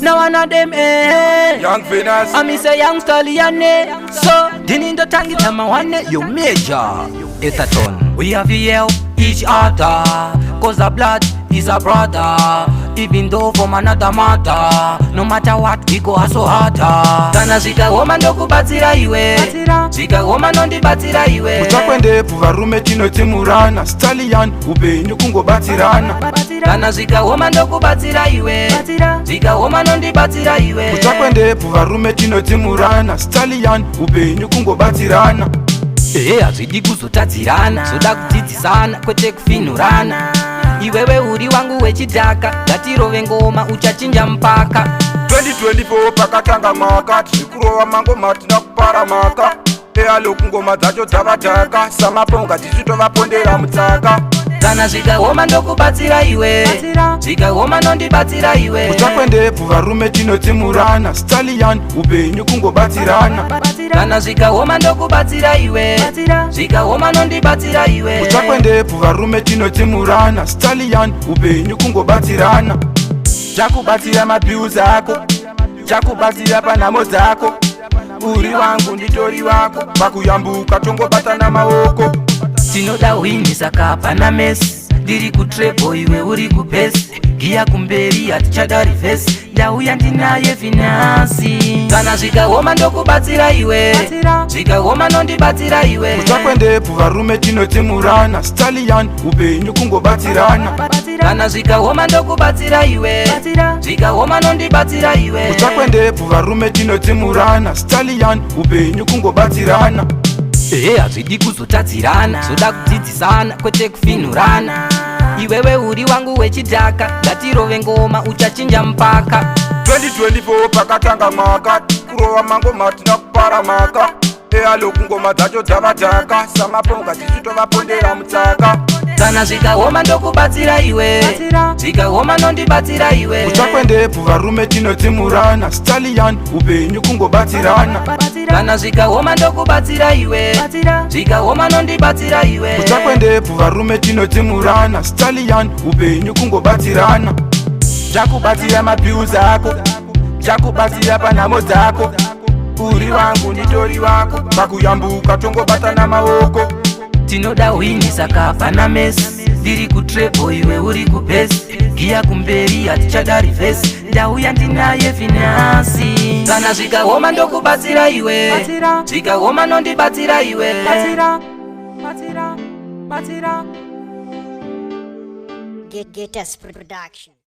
Now one of them Young Venus. I me say young stallion so dinindo tangi tama wane you major it's a ton. We have to help each other cause the blood is a brother. Even though from another matter, no matter what we go so harder. Kana zvikaoma ndokubatsira iwe, zvikaoma nondibatsira iwe. Kuchakwendepo varume tinotemurana, stallion upenyu kungobatsirana. Kana zvikaoma ndokubatsira iwe, zvikaoma nondibatsira iwe. Kuchakwendepo varume tinotemurana, stallion upenyu kungobatsirana. Hazvidi kuzotadzirana, zoda kudzidzisana kwete kufinurana. Iwewe uri wangu wechidhaka, ngatirove ngoma uchachinja mpaka. 2024 pakatanga mwaka, tichikurova mangoma tina kupara maka. Ealoku ngoma dzacho dzavadhaka, samaponga tichitovapondera mutsaka. Kana zvikaoma ndokubatsira iwe, zvikaoma nondibatsira iwe. Kuchakwendepo varume tinotemurana, stallion upenyu kungobatsirana. Kana zvikaoma ndokubatsira iwe, zvikaoma nondibatsira iwe. Kuchakwendepo varume tinotemurana, stallion upenyu kungobatsirana. Chakubatsira mabhiuzi ako, chakubatsira panhamo dzako. Uri wangu nditori wako, pakuyambuka tongobatana maoko. Tinoda wini saka hapana mesi, ndiri kutreble iwe uri kupesi. Giya kumberi hatichada reverse, ndauya ndinaye finasi. Kana zvikaoma ndokubatsira iwe, zvikaoma nondibatsira iwe. Kuchakwendepo varume tinotemurana, stallion upenyu kungobatsirana. Kana zvikaoma ndokubatsira iwe, zvikaoma nondibatsira iwe. Kuchakwendepo varume tinotemurana, stallion upenyu kungobatsirana. Hazvidi kuzotadzirana, zoda kudzidzisana kwete kufinurana. Iwewe uri wangu wechidhaka, ngatirove ngoma uchachinja mpaka. 2024 pakatanga mwaka, kurova mangoma tina kupara maka. Ealoku ngoma dzacho dzavadhaka, samaponga tichitovapondera mutsaka. Kana zvikaoma ndokubatsira iwe, zvikaoma nondibatsira iwe. Kuchakwendepo varume tinotemurana, stallion upenyu kungobatsirana. Kana zvikaoma ndokubatsira iwe, zvikaoma nondibatsira iwe. Kuchakwendepo varume tinotemurana, stallion upenyu kungobatsirana. Chakubatsira mabhiuzi ako, chakubatsira panhamo dzako. Uri wangu nditori wako, pakuyambuka tongobatana maoko. Tinoda wini saka hapana mesi, ndiri kutreble iwe uri kupesi. Giya kumberi hatichada reverse, ndauya ndinaye finasi. Kana zvikaoma ndokubatsira iwe, zvikaoma nondibatsira iwe. Get us production.